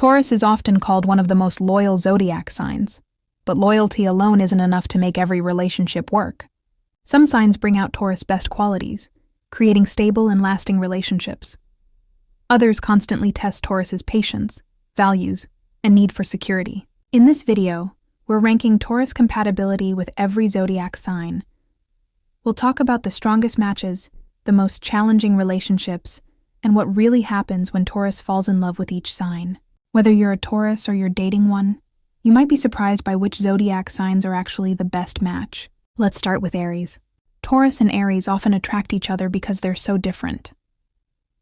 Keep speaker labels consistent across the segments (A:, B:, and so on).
A: Taurus is often called one of the most loyal zodiac signs, but loyalty alone isn't enough to make every relationship work. Some signs bring out Taurus' best qualities, creating stable and lasting relationships. Others constantly test Taurus's patience, values, and need for security. In this video, we're ranking Taurus compatibility with every zodiac sign. We'll talk about the strongest matches, the most challenging relationships, and what really happens when Taurus falls in love with each sign. Whether you're a Taurus or you're dating one, you might be surprised by which zodiac signs are actually the best match. Let's start with Aries. Taurus and Aries often attract each other because they're so different.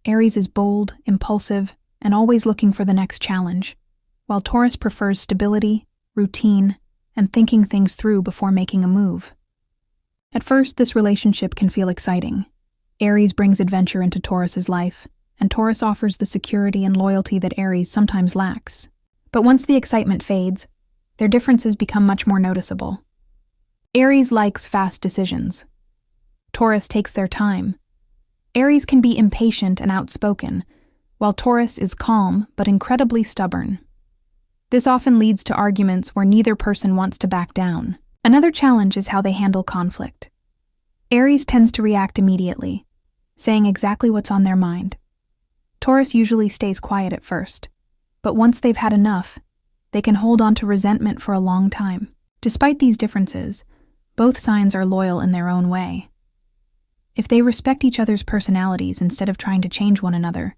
A: Aries is bold, impulsive, and always looking for the next challenge, while Taurus prefers stability, routine, and thinking things through before making a move. At first, this relationship can feel exciting. Aries brings adventure into Taurus's life, and Taurus offers the security and loyalty that Aries sometimes lacks. But once the excitement fades, their differences become much more noticeable. Aries likes fast decisions. Taurus takes their time. Aries can be impatient and outspoken, while Taurus is calm but incredibly stubborn. This often leads to arguments where neither person wants to back down. Another challenge is how they handle conflict. Aries tends to react immediately, saying exactly what's on their mind. Taurus usually stays quiet at first, but once they've had enough, they can hold on to resentment for a long time. Despite these differences, both signs are loyal in their own way. If they respect each other's personalities instead of trying to change one another,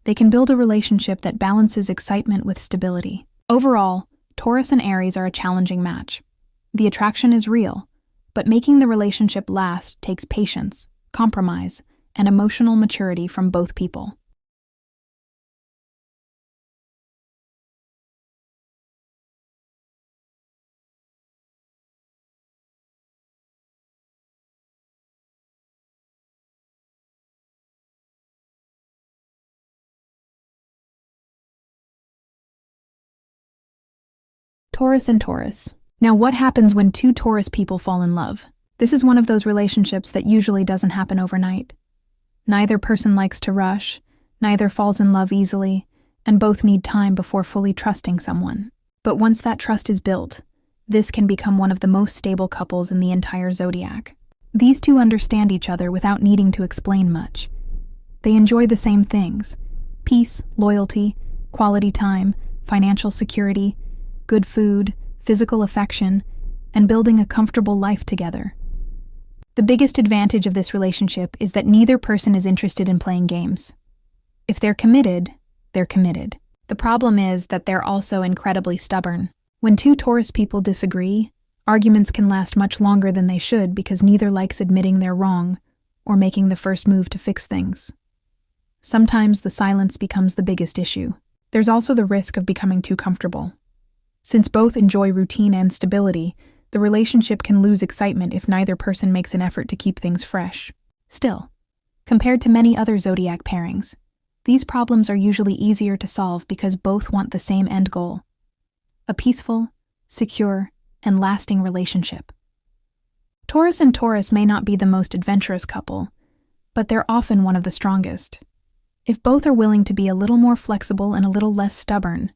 A: they can build a relationship that balances excitement with stability. Overall, Taurus and Aries are a challenging match. The attraction is real, but making the relationship last takes patience, compromise, and emotional maturity from both people. Taurus and Taurus. Now, what happens when two Taurus people fall in love? This is one of those relationships that usually doesn't happen overnight. Neither person likes to rush, neither falls in love easily, and both need time before fully trusting someone. But once that trust is built, this can become one of the most stable couples in the entire zodiac. These two understand each other without needing to explain much. They enjoy the same things: peace, loyalty, quality time, financial security, good food, physical affection, and building a comfortable life together. The biggest advantage of this relationship is that neither person is interested in playing games. If they're committed, they're committed. The problem is that they're also incredibly stubborn. When two Taurus people disagree, arguments can last much longer than they should because neither likes admitting they're wrong or making the first move to fix things. Sometimes the silence becomes the biggest issue. There's also the risk of becoming too comfortable. Since both enjoy routine and stability, the relationship can lose excitement if neither person makes an effort to keep things fresh. Still, compared to many other zodiac pairings, these problems are usually easier to solve because both want the same end goal: a peaceful, secure, and lasting relationship. Taurus and Taurus may not be the most adventurous couple, but they're often one of the strongest. If both are willing to be a little more flexible and a little less stubborn,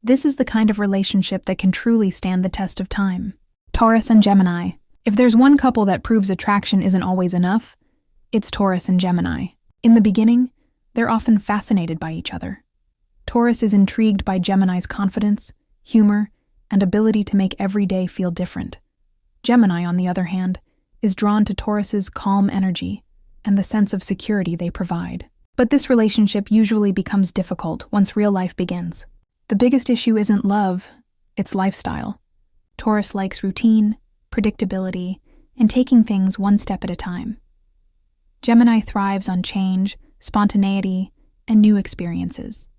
A: this is the kind of relationship that can truly stand the test of time. Taurus and Gemini. If there's one couple that proves attraction isn't always enough, it's Taurus and Gemini. In the beginning, they're often fascinated by each other. Taurus is intrigued by Gemini's confidence, humor, and ability to make every day feel different. Gemini, on the other hand, is drawn to Taurus's calm energy and the sense of security they provide. But this relationship usually becomes difficult once real life begins. The biggest issue isn't love, it's lifestyle. Taurus likes routine, predictability, and taking things one step at a time. Gemini thrives on change, spontaneity, and new experiences.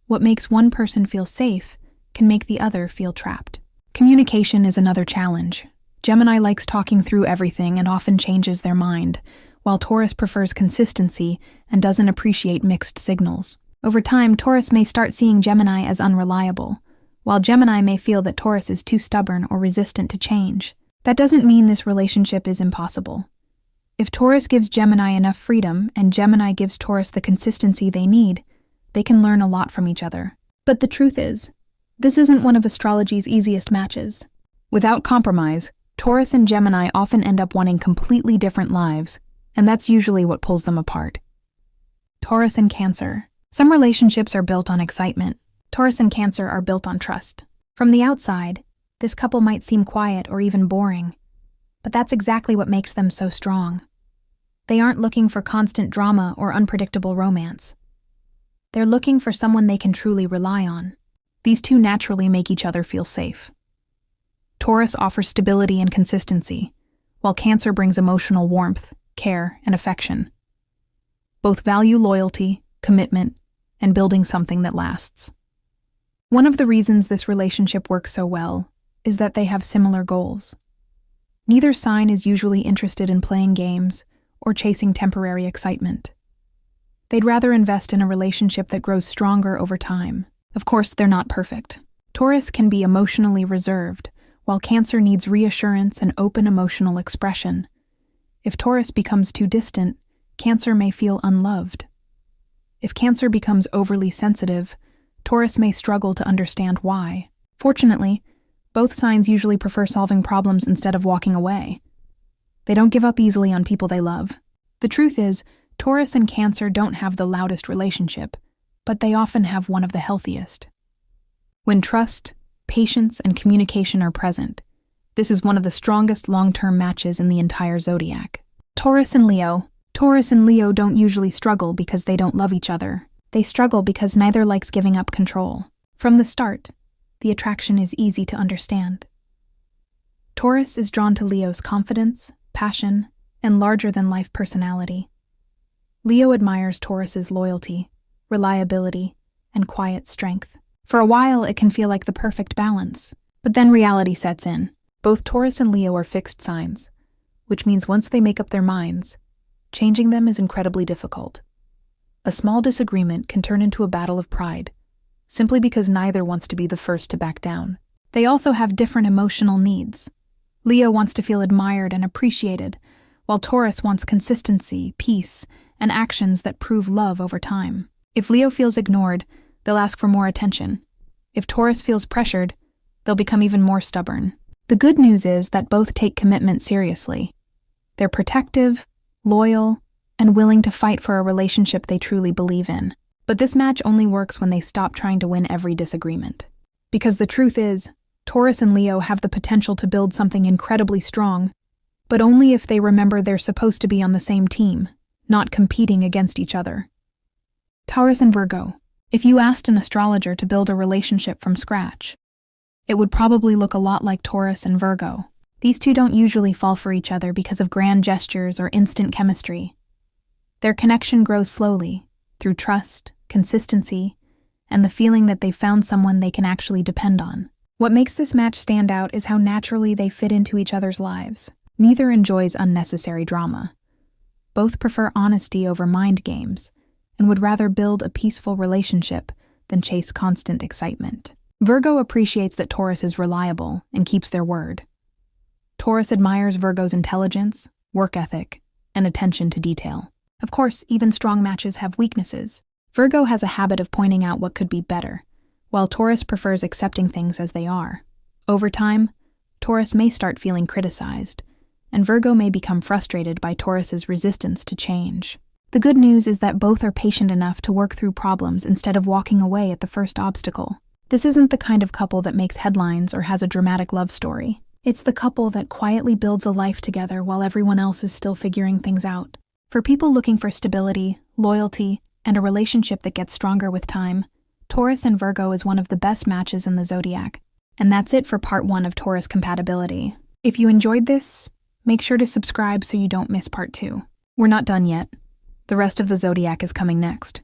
A: What makes one person feel safe can make the other feel trapped. Communication is another challenge. Gemini likes talking through everything and often changes their mind, while Taurus prefers consistency and doesn't appreciate mixed signals. Over time, Taurus may start seeing Gemini as unreliable, while Gemini may feel that Taurus is too stubborn or resistant to change. That doesn't mean this relationship is impossible. If Taurus gives Gemini enough freedom and Gemini gives Taurus the consistency they need, they can learn a lot from each other. But the truth is, this isn't one of astrology's easiest matches. Without compromise, Taurus and Gemini often end up wanting completely different lives, and that's usually what pulls them apart. Taurus and Cancer. Some relationships are built on excitement. Taurus and Cancer are built on trust. From the outside, this couple might seem quiet or even boring, but that's exactly what makes them so strong. They aren't looking for constant drama or unpredictable romance. They're looking for someone they can truly rely on. These two naturally make each other feel safe. Taurus offers stability and consistency, while Cancer brings emotional warmth, care, and affection. Both value loyalty, commitment, and building something that lasts. One of the reasons this relationship works so well is that they have similar goals. Neither sign is usually interested in playing games or chasing temporary excitement. They'd rather invest in a relationship that grows stronger over time. Of course, they're not perfect. Taurus can be emotionally reserved, while Cancer needs reassurance and open emotional expression. If Taurus becomes too distant, Cancer may feel unloved. If Cancer becomes overly sensitive, Taurus may struggle to understand why. Fortunately, both signs usually prefer solving problems instead of walking away. They don't give up easily on people they love. The truth is, Taurus and Cancer don't have the loudest relationship, but they often have one of the healthiest. When trust, patience, and communication are present, this is one of the strongest long-term matches in the entire zodiac. Taurus and Leo. Taurus and Leo don't usually struggle because they don't love each other. They struggle because neither likes giving up control. From the start, the attraction is easy to understand. Taurus is drawn to Leo's confidence, passion, and larger-than-life personality. Leo admires Taurus's loyalty, reliability, and quiet strength. For a while, it can feel like the perfect balance, but then reality sets in. Both Taurus and Leo are fixed signs, which means once they make up their minds, changing them is incredibly difficult. A small disagreement can turn into a battle of pride, simply because neither wants to be the first to back down. They also have different emotional needs. Leo wants to feel admired and appreciated, while Taurus wants consistency, peace, and actions that prove love over time. If Leo feels ignored, they'll ask for more attention. If Taurus feels pressured, they'll become even more stubborn. The good news is that both take commitment seriously. They're protective, loyal, and willing to fight for a relationship they truly believe in. But this match only works when they stop trying to win every disagreement. Because the truth is, Taurus and Leo have the potential to build something incredibly strong, but only if they remember they're supposed to be on the same team, not competing against each other. Taurus and Virgo. If you asked an astrologer to build a relationship from scratch, it would probably look a lot like Taurus and Virgo. These two don't usually fall for each other because of grand gestures or instant chemistry. Their connection grows slowly, through trust, consistency, and the feeling that they've found someone they can actually depend on. What makes this match stand out is how naturally they fit into each other's lives. Neither enjoys unnecessary drama. Both prefer honesty over mind games, and would rather build a peaceful relationship than chase constant excitement. Virgo appreciates that Taurus is reliable and keeps their word. Taurus admires Virgo's intelligence, work ethic, and attention to detail. Of course, even strong matches have weaknesses. Virgo has a habit of pointing out what could be better, while Taurus prefers accepting things as they are. Over time, Taurus may start feeling criticized, and Virgo may become frustrated by Taurus's resistance to change. The good news is that both are patient enough to work through problems instead of walking away at the first obstacle. This isn't the kind of couple that makes headlines or has a dramatic love story. It's the couple that quietly builds a life together while everyone else is still figuring things out. For people looking for stability, loyalty, and a relationship that gets stronger with time, Taurus and Virgo is one of the best matches in the zodiac. And that's it for part 1 of Taurus compatibility. If you enjoyed this, make sure to subscribe so you don't miss part 2. We're not done yet. The rest of the zodiac is coming next.